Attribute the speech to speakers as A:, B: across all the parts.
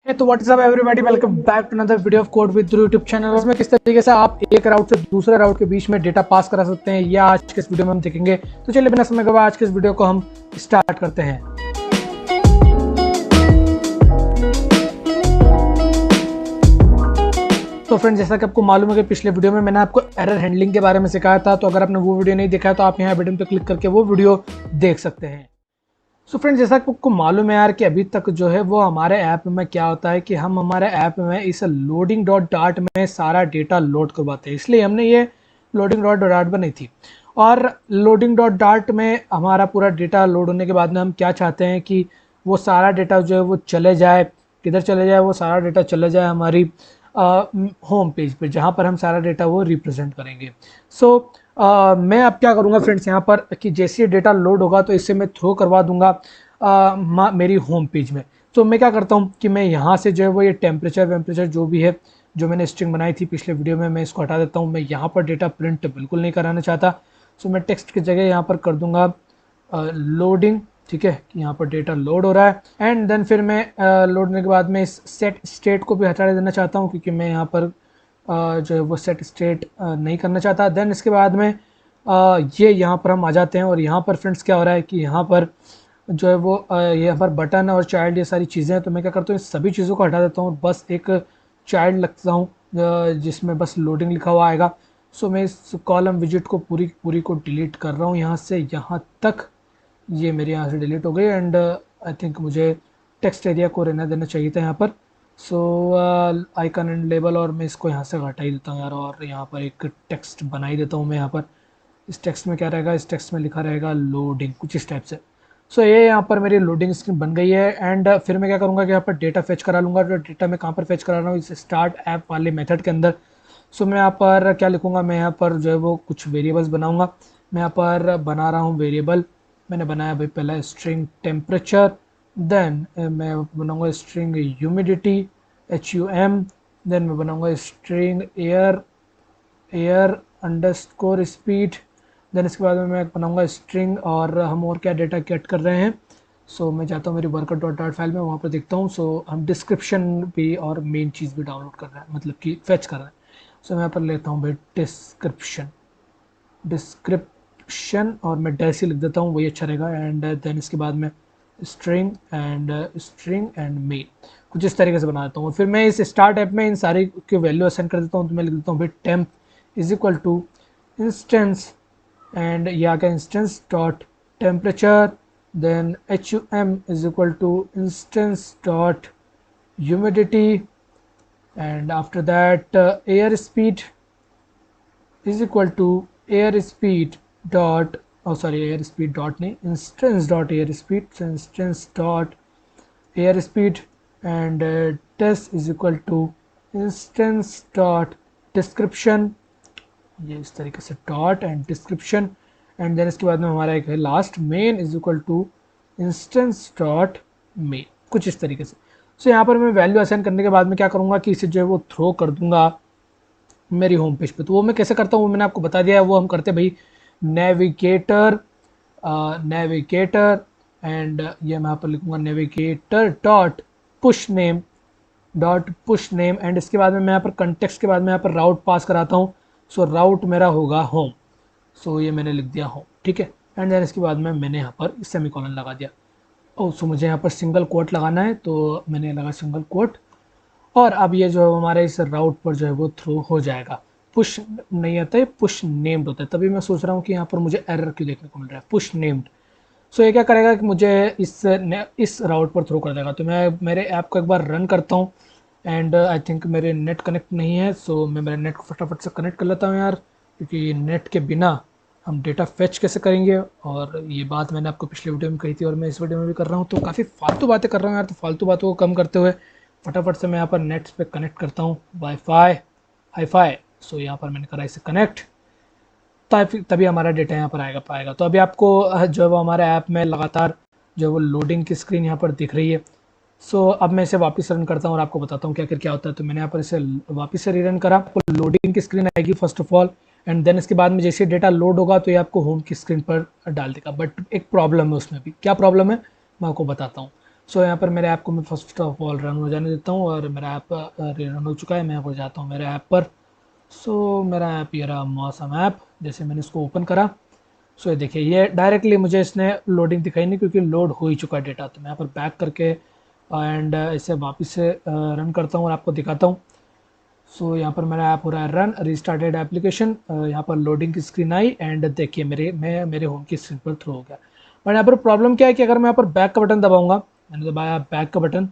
A: तो what's up everybody, welcome back to another video of code with YouTube channel. इसमें किस तरीके से आप एक राउट से दूसरे राउट के बीच में डेटा पास करा सकते हैं, या आज के इस वीडियो में हम देखेंगे। तो चलिए बिना समय गवाए आज के इस वीडियो को हम स्टार्ट करते हैं। तो फ्रेंड्स, जैसा कि आपको मालूम है कि पिछले वीडियो में मैंने आपको एरर हैंडलिंग के बारे में सिखाया था, तो अगर आपने वो वीडियो नहीं देखा है तो आप यहाँ बटन पर क्लिक करके वो वीडियो देख सकते हैं। सो फ्रेंड्स, जैसा कि आपको मालूम है यार कि अभी तक जो है वो हमारे ऐप में क्या होता है कि हम हमारे ऐप में इस लोडिंग डॉट डाट में सारा डेटा लोड करवाते हैं, इसलिए हमने ये लोडिंग डॉट डाट बनाई थी। और लोडिंग डॉट डाट में हमारा पूरा डेटा लोड होने के बाद में हम क्या चाहते हैं कि वो सारा डेटा जो है वो चले जाए, किधर चले जाए, वो सारा डेटा चले जाए हमारी होम पेज पे, जहाँ पर हम सारा डेटा वो रिप्रेजेंट करेंगे। सो मैं अब क्या करूँगा फ्रेंड्स, यहाँ पर कि जैसे डेटा लोड होगा तो इसे मैं थ्रो करवा दूंगा मेरी होम पेज में। तो मैं क्या करता हूँ कि मैं यहाँ से जो है वो ये टेम्परेचर जो भी है, जो मैंने स्ट्रिंग बनाई थी पिछले वीडियो में, मैं इसको हटा देता हूँ। मैं यहाँ पर डेटा प्रिंट बिल्कुल नहीं कराना चाहता। सो मैं टेक्स्ट की जगह यहाँ पर कर दूंगा लोडिंग, ठीक है, कि यहाँ पर डेटा लोड हो रहा है। एंड देन फिर मैं लोड होने के बाद में इस सेट स्टेट को भी हटा देना चाहता हूँ, क्योंकि मैं यहाँ पर जो है वो सेट स्टेट नहीं करना चाहता। देन इसके बाद में ये यहाँ पर हम आ जाते हैं, और यहाँ पर फ्रेंड्स क्या हो रहा है कि यहाँ पर जो है वो यहाँ पर बटन और चाइल्ड ये सारी चीज़ें हैं। तो मैं क्या करता हूँ, इस सभी चीज़ों को हटा देता हूँ, बस एक चाइल्ड लगता हूँ जिसमें बस लोडिंग लिखा हुआ आएगा। सो मैं इस कॉलम विजिट को पूरी को डिलीट कर रहा हूँ यहाँ से यहाँ तक। ये मेरे यहाँ से डिलीट हो गई। एंड आई थिंक मुझे टेक्स्ट एरिया को रहने देना चाहिए था यहाँ पर। सो आइकन एंड लेबल, और मैं इसको यहाँ से हटा ही देता हूँ यार, और यहाँ पर एक टेक्स्ट बना ही देता हूँ मैं यहाँ पर। इस टेक्स्ट में क्या रहेगा, इस टेक्स्ट में लिखा रहेगा लोडिंग, कुछ इस टाइप से। सो ये यहाँ पर मेरी लोडिंग स्क्रीन बन गई है। एंड फिर मैं क्या करूँगा कि यहाँ पर डेटा फेच करा लूँगा। जो डेटा मैं कहाँ पर फेच करा रहा हूँ, इस स्टार्ट ऐप वाले मेथड के अंदर। सो मैं यहाँ पर क्या लिखूँगा, मैं यहाँ पर जो है वो कुछ वेरिएबल्स बनाऊँगा। मैं यहाँ पर बना रहा हूँ वेरिएबल, मैंने बनाया भाई पहला स्ट्रिंग टेम्परेचर, देन मैं बनाऊँगा स्ट्रिंग ह्यूमिडिटी HUM, देन मैं बनाऊँगा string air underscore speed. Then इसके बाद में मैं बनाऊँगा स्ट्रिंग, और हम और क्या डेटा गेट कर रहे हैं। सो मैं चाहता हूँ मेरी वर्कर डॉट डाट फाइल में वहाँ पर देखता हूँ। सो हम डिस्क्रिप्शन भी और मेन चीज़ भी डाउनलोड कर रहे हैं, मतलब कि फेच कर रहे हैं। सो मैं यहाँ पर लेता हूँ भाई डिस्क्रिप्शन और मैं डैश ही लिख देता हूँ, वही अच्छा रहेगा। एंड देन इसके बाद में स्ट्रिंग एंड मेन, कुछ इस तरीके से बना देता हूँ। फिर मैं इस स्टार्ट ऐप में इन सारी की वैल्यू असाइन कर देता हूँ। तो मैं लिख देता हूँ भाई temp is equal to instance, and ये आ गया instance dot temperature, then HUM is equal to instance dot humidity, and after that air speed is equal to airspeed dot, oh sorry, airspeed dot नहीं, instance dot airspeed, so instance dot airspeed, and test is equal to instance dot description, ये इस तरीके से dot and description. And then इसके बाद में हमारा एक है last main is equal to instance dot main, कुछ इस तरीके से। सो यहाँ पर मैं वैल्यू असाइन करने के बाद में क्या करूँगा कि इसे जो है वो थ्रो कर दूंगा मेरी होम पेज पे। तो वो मैं कैसे करता हूँ वो मैंने आपको बता दिया है। वो हम करते भाई नेविगेटर एंड ये मैं यहाँ पर लिखूँगा navigator dot push name and इसके बाद में मैं यहाँ पर कंटेक्स्ट के बाद में यहाँ पर राउट पास कराता हूँ। सो राउट मेरा होगा होम। सो ये मैंने लिख दिया होम, ठीक है। एंड देन इसके बाद में मैंने यहाँ पर सेमीकोलन लगा दिया। ओ सो मुझे यहाँ पर सिंगल कोट लगाना है, तो मैंने लगा सिंगल कोट। और अब ये जो हमारे इस राउट पर जो है वो थ्रू हो जाएगा। पुश नहीं आता है, पुश नेम्ड होता है। तभी मैं सोच रहा हूँ कि यहाँ पर मुझे एरर क्यों देखने को मिल रहा है, पुश नेम्ड। सो ये क्या करेगा कि मुझे इस राउट पर थ्रो कर देगा। तो मैं मेरे ऐप को एक बार रन करता हूँ। एंड आई थिंक मेरे नेट कनेक्ट नहीं है। सो मैं मेरे नेट को फटाफट से कनेक्ट कर लेता हूँ यार, क्योंकि नेट के बिना हम डेटा फेच कैसे करेंगे। और ये बात मैंने आपको पिछले वीडियो में कही थी और मैं इस वीडियो में भी कर रहा हूँ। तो काफ़ी फालतू बातें कर रहा हूँ यार, तो फालतू बातों को कम करते हुए फटाफट से मैं यहाँ पर नेट पे कनेक्ट करता हूँ हाईफाई। सो यहाँ पर मैंने करा इसे कनेक्ट, तभी हमारा डेटा यहाँ पर पाएगा। तो अभी आपको जो है वो हमारे ऐप में लगातार जो है वो लोडिंग की स्क्रीन यहाँ पर दिख रही है। सो अब मैं इसे वापस रन करता हूँ और आपको बताता हूँ क्या होता है। तो मैंने यहाँ पर इसे वापस से रीरन करा, आपको लोडिंग की स्क्रीन आएगी first of all. And then इसके बाद में जैसे डेटा लोड होगा तो ये आपको होम की स्क्रीन पर डाल देगा। बट एक प्रॉब्लम है उसमें भी। क्या प्रॉब्लम है मैं आपको बताता हूँ। सो यहाँ पर मेरे ऐप को मैं फर्स्ट ऑफ ऑल रन हो जाने देता हूँ और मेरा ऐप रन हो चुका है। मैं हो जाता हूँ मेरे ऐप पर। सो मेरा ऐप ये रहा मौसम ऐप। जैसे मैंने इसको ओपन करा, सो ये देखिए ये डायरेक्टली मुझे इसने लोडिंग दिखाई नहीं, क्योंकि लोड हो ही चुका है डेटा। तो मैं यहाँ पर बैक करके एंड इसे वापस से रन करता हूँ और आपको दिखाता हूँ। सो यहाँ पर मेरा ऐप हो रहा है रन, रिस्टार्टेड एप्लीकेशन। यहाँ पर लोडिंग की स्क्रीन आई एंड देखिए मेरे होम की स्क्रीन पर थ्रो हो गया। बट यहाँ पर प्रॉब्लम क्या है कि अगर मैं यहाँ पर बैक का बटन दबाऊंगा, मैंने दबाया बैक का बटन,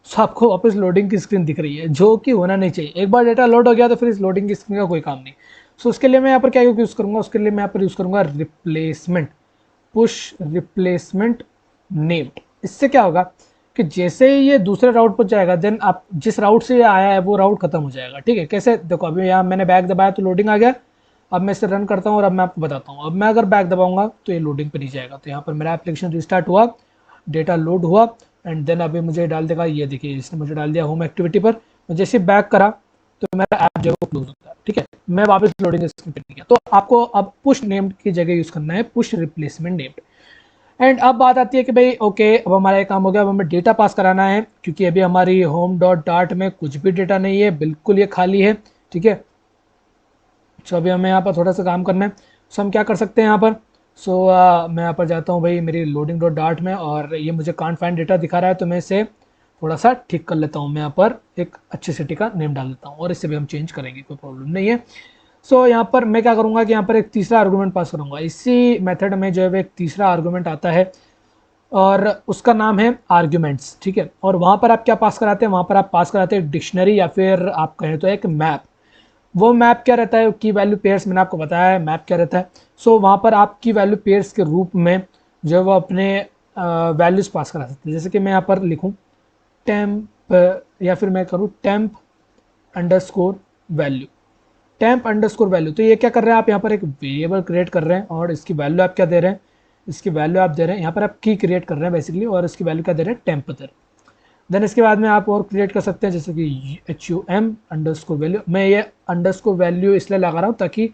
A: सो आपको वापस लोडिंग की स्क्रीन दिख रही है, जो कि होना नहीं चाहिए। एक बार डेटा लोड हो गया तो फिर इस लोडिंग की स्क्रीन का कोई काम नहीं। सो उसके लिए मैं यहाँ पर क्या यूज़ करूँगा, उसके लिए मैं यहाँ पर यूज़ करूँगा रिप्लेसमेंट, पुश रिप्लेसमेंट नेम्ड। इससे क्या होगा कि जैसे ही ये दूसरे राउट पर जाएगा, देन आप जिस राउट से ये आया है वो राउट खत्म हो जाएगा। ठीक है, कैसे देखो, अभी यहाँ मैंने बैक दबाया तो लोडिंग आ गया। अब मैं इसे रन करता हूँ और अब मैं आपको बताता हूँ। अब मैं अगर बैक दबाऊंगा तो ये लोडिंग पे नहीं जाएगा। तो यहाँ पर मेरा एप्लीकेशन रिस्टार्ट हुआ, डेटा लोड हुआ एंड देन अभी मुझे डाल देगा, ये देखिए इसने मुझे डाल दिया होम एक्टिविटी पर। मैं जैसे बैक करा तो मेरा ऐप जो है वो क्लोज होता है। ठीक है, मैं वापस लोडिंग स्क्रीन पे नहीं गया। तो आपको अब पुश नेम्ड की जगह यूज करना है पुश रिप्लेसमेंट नेम्ड। एंड अब बात आती है कि भाई ओके, अब हमारा ये काम हो गया। अब हमें डेटा पास कराना है, क्योंकि अभी हमारी होम डॉट डाट में कुछ भी डेटा नहीं है, बिल्कुल ये खाली है। ठीक है, सो अभी हमें यहाँ पर थोड़ा सा काम करना है। सो हम क्या कर सकते हैं यहाँ पर, मैं यहाँ पर जाता हूँ भाई मेरी लोडिंग डॉट डाट में, और ये मुझे कांट फाइंड डेटा दिखा रहा है, तो मैं इसे थोड़ा सा ठीक कर लेता हूँ। मैं यहाँ पर एक अच्छी सिटी का नेम डाल देता हूँ और इससे भी हम चेंज करेंगे, कोई प्रॉब्लम नहीं है। सो यहाँ पर मैं क्या करूँगा कि यहाँ पर एक तीसरा आर्गूमेंट पास करूँगा। इसी मेथड में जो है एक तीसरा आर्गूमेंट आता है और उसका नाम है आर्ग्यूमेंट्स। ठीक है, और वहाँ पर आप क्या पास कराते हैं, वहाँ पर आप पास कराते हैं डिक्शनरी, या फिर आप कहें तो एक मैप। वो मैप क्या रहता है, की वैल्यू पेयर्स, मैंने आपको बताया है मैप क्या रहता है। सो वहाँ पर आप की वैल्यू पेयर्स के रूप में जो है वो अपने वैल्यूज पास करा सकते हैं। जैसे कि मैं यहाँ पर लिखूँ टेम्प, या फिर मैं करूँ temp underscore value, temp underscore value. तो ये क्या कर रहे हैं, आप यहाँ पर एक वेरिएबल क्रिएट कर रहे हैं और इसकी वैल्यू आप क्या दे रहे हैं, इसकी वैल्यू आप दे रहे हैं, यहाँ पर आप की क्रिएट कर रहे हैं बेसिकली, और इसकी वैल्यू क्या दे रहे हैं, टेम्प दे रहे हैं। देन इसके बाद में आप और क्रिएट कर सकते हैं, जैसे कि HUM अंडरस्कोर वैल्यू। मैं ये अंडरस्कोर वैल्यू इसलिए लगा रहा हूँ ताकि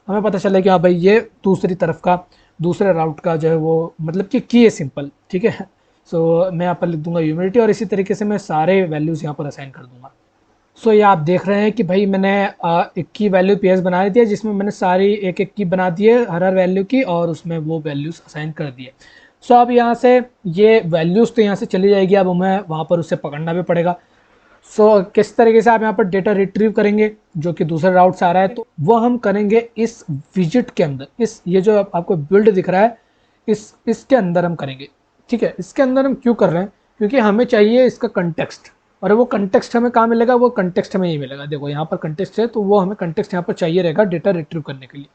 A: हमें पता चले कि हाँ भाई ये दूसरी तरफ का, दूसरे राउट का जो है वो मतलब कि की है सिंपल। ठीक है, सो मैं यहाँ पर लिख दूंगा ह्यूमिडिटी, और इसी तरीके से मैं सारे वैल्यूज़ यहाँ पर असाइन कर दूंगा। सो ये आप देख रहे हैं कि भाई मैंने एक की वैल्यू पेयर्स बना दी है, जिसमें मैंने सारी एक एक की बना दी है हर हर वैल्यू की, और उसमें वो वैल्यूज़ असाइन कर दिए। सो अब यहाँ से ये वैल्यूज़ तो यहाँ से चली जाएगी, अब हमें वहाँ पर उसे पकड़ना भी पड़ेगा। सो किस तरीके से आप यहाँ पर डेटा रिट्रीव करेंगे जो कि दूसरे राउट से आ रहा है, तो वो हम करेंगे इस विजिट के अंदर। इस ये जो आपको बिल्ड दिख रहा है, इसके अंदर हम करेंगे। ठीक है, इसके अंदर हम क्यों कर रहे हैं, क्योंकि हमें चाहिए इसका कंटेक्स्ट, और वो कंटेक्स्ट हमें कहाँ मिलेगा, वो कंटेक्स्ट हमें यही मिलेगा। देखो यहाँ पर कंटेक्स्ट है, तो वो हमें कंटेक्स्ट यहाँ पर चाहिए रहेगा डेटा रिट्रीव करने के लिए,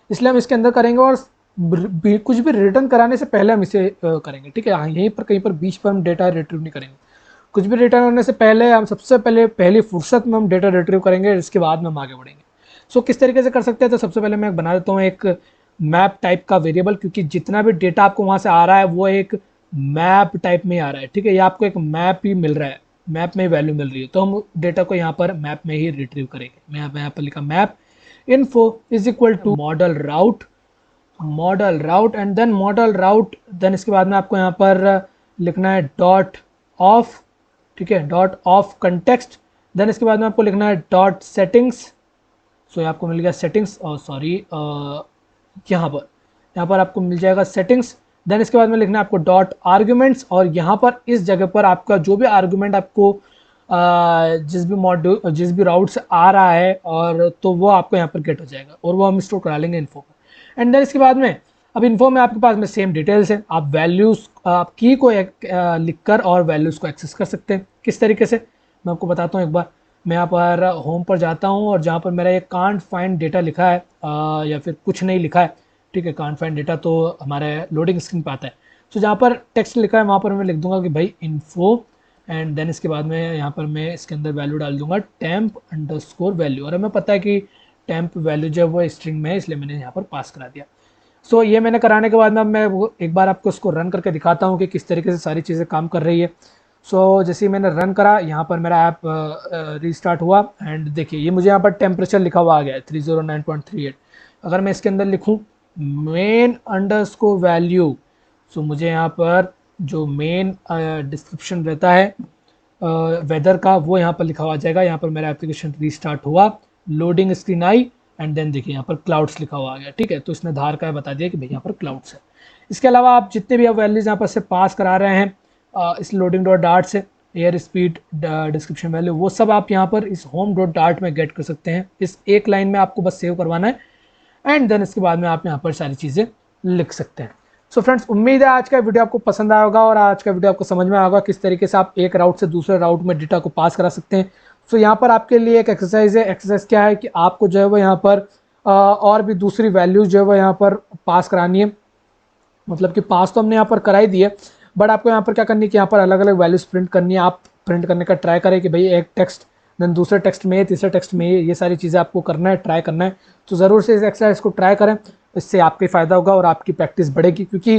A: इसलिए हम इसके अंदर करेंगे। और कुछ भी रिटर्न कराने से पहले हम इसे करेंगे। ठीक है, यहीं पर कहीं पर बीच पर हम डेटा रिट्रीव नहीं करेंगे। कुछ भी रिटर्न होने से पहले हम सबसे पहले पहली फुर्सत में हम डेटा रिट्रीव करेंगे, इसके बाद में हम आगे बढ़ेंगे। सो किस तरीके से कर सकते हैं, तो सबसे पहले मैं बना देता हूँ एक मैप टाइप का वेरिएबल, क्योंकि जितना भी डेटा आपको वहाँ से आ रहा है वो एक मैप टाइप में आ रहा है। ठीक है, ये आपको एक मैप ही मिल रहा है, मैप में वैल्यू मिल रही है, तो हम डेटा को यहाँ पर मैप में ही रिट्रीव करेंगे। मैं यहाँ पर लिखा map info is equal to model route, model route and then model route. Then इसके बाद में आपको यहाँ पर लिखना है डॉट ऑफ। ठीक है, डॉट ऑफ कंटेक्स्ट। देन इसके बाद में आपको लिखना है डॉट सेटिंग्स। सो ये आपको मिल गया सेटिंग्स, और सॉरी यहाँ पर आपको मिल जाएगा सेटिंग्स। देन इसके बाद में लिखना है आपको डॉट आर्ग्यूमेंट्स, और यहाँ पर इस जगह पर आपका जो भी आर्ग्यूमेंट आपको जिस भी राउट से आ रहा है, और तो वो आपको यहाँ पर गेट हो जाएगा, और वो हम स्टोर करा लेंगे इन्फो में। एंड देन इसके बाद में अब इन्फो में आपके पास में सेम डिटेल्स हैं, आप वैल्यूज़, आप की को लिखकर और वैल्यूज़ को एक्सेस कर सकते हैं। किस तरीके से मैं आपको बताता हूँ एक बार। मैं यहाँ पर होम पर जाता हूँ, और जहाँ पर मेरा ये कांट फाइंड डेटा लिखा है, या फिर कुछ नहीं लिखा है। ठीक है, कांट फाइंड डेटा तो हमारे लोडिंग स्क्रीन पर आता है। सो जहाँ पर टेक्स्ट लिखा है वहाँ पर मैं लिख दूंगा कि भाई इन्फो, एंड देन इसके बाद में यहाँ पर मैं इसके अंदर वैल्यू डाल दूंगा टेम्प अंडरस्कोर वैल्यू, और हमें पता है कि टेम्प वैल्यू जो है वो स्ट्रिंग में है, इसलिए मैंने यहाँ पर पास करा दिया। सो ये मैंने कराने के बाद में अब मैं वो एक बार आपको इसको रन करके दिखाता हूँ कि किस तरीके से सारी चीज़ें काम कर रही है। सो जैसे ही मैंने रन करा, यहाँ पर मेरा ऐप रीस्टार्ट हुआ, एंड देखिए ये मुझे यहाँ पर टेम्परेचर लिखा हुआ आ गया है 309.38। अगर मैं इसके अंदर लिखूँ मेन अंडरस्कोर वैल्यू, सो मुझे यहाँ पर जो मेन डिस्क्रिप्शन रहता है वेदर का, वो यहाँ पर लिखा हुआ जाएगा। यहाँ पर मेरा एप्लीकेशन रीस्टार्ट हुआ, लोडिंग स्क्रीन आई, एंड देन देखिए यहाँ पर क्लाउड्स लिखा हुआ आ गया। ठीक है, तो इसने धार का बता दिया कि भाई यहाँ पर क्लाउड्स है। इसके अलावा आप जितने भी आप वैल्यूज यहाँ पर से पास करा रहे हैं इस लोडिंग डॉट डार्ट से, एयर स्पीड, डिस्क्रिप्शन वैल्यू, वो सब आप यहाँ पर इस होम डॉट डार्ट में गेट कर सकते हैं। इस एक लाइन में आपको बस सेव करवाना है, एंड देन इसके बाद में आप यहाँ पर सारी चीज़ें लिख सकते हैं। सो फ्रेंड्स, उम्मीद है आज का वीडियो आपको पसंद आया होगा और आज का वीडियो आपको समझ में आया होगा किस तरीके से आप एक राउट से दूसरे राउट में डेटा को पास करा सकते हैं। सो यहाँ पर आपके लिए एक एक्सरसाइज है। एक्सरसाइज क्या है कि आपको जो है वो यहाँ पर और भी दूसरी वैल्यूज जो है वो यहाँ पर पास करानी है। मतलब कि पास तो हमने यहाँ पर कराई दी है, बट आपको यहाँ पर क्या करनी है कि यहाँ पर अलग अलग वैल्यूज प्रिंट करनी है। आप प्रिंट करने का ट्राई करें कि भाई एक टेक्स्ट, देन दूसरे टेक्स्ट में, तीसरे टेक्स्ट में, ये सारी चीज़ें आपको करना है, ट्राई करना है। तो ज़रूर से इस एक्सरसाइज को ट्राई करें, इससे आपका फ़ायदा होगा और आपकी प्रैक्टिस बढ़ेगी। क्योंकि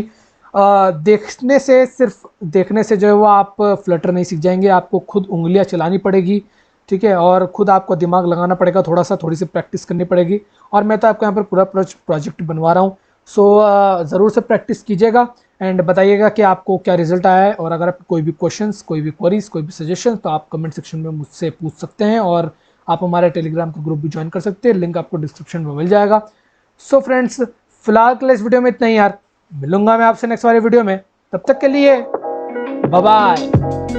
A: देखने से, सिर्फ देखने से जो है वो आप फ्लटर नहीं सीख जाएंगे, आपको खुद उंगलियां चलानी पड़ेगी। ठीक है, और खुद आपको दिमाग लगाना पड़ेगा, थोड़ा सा थोड़ी सी प्रैक्टिस करनी पड़ेगी। और मैं तो आपको यहाँ पर पूरा प्रोजेक्ट बनवा रहा हूँ। सो ज़रूर से प्रैक्टिस कीजिएगा एंड बताइएगा कि आपको क्या रिजल्ट आया है। और अगर आप कोई भी क्वेश्चंस, कोई भी क्वेरीज, कोई भी सजेशन, तो आप कमेंट सेक्शन में मुझसे पूछ सकते हैं। और आप हमारे टेलीग्राम का ग्रुप भी ज्वाइन कर सकते हैं, लिंक आपको डिस्क्रिप्शन में मिल जाएगा। सो फ्रेंड्स, फिलहाल के लिए इस वीडियो में इतना ही यार। मिलूंगा मैं आपसे नेक्स्ट वाले वीडियो में, तब तक के लिए बाय बाय।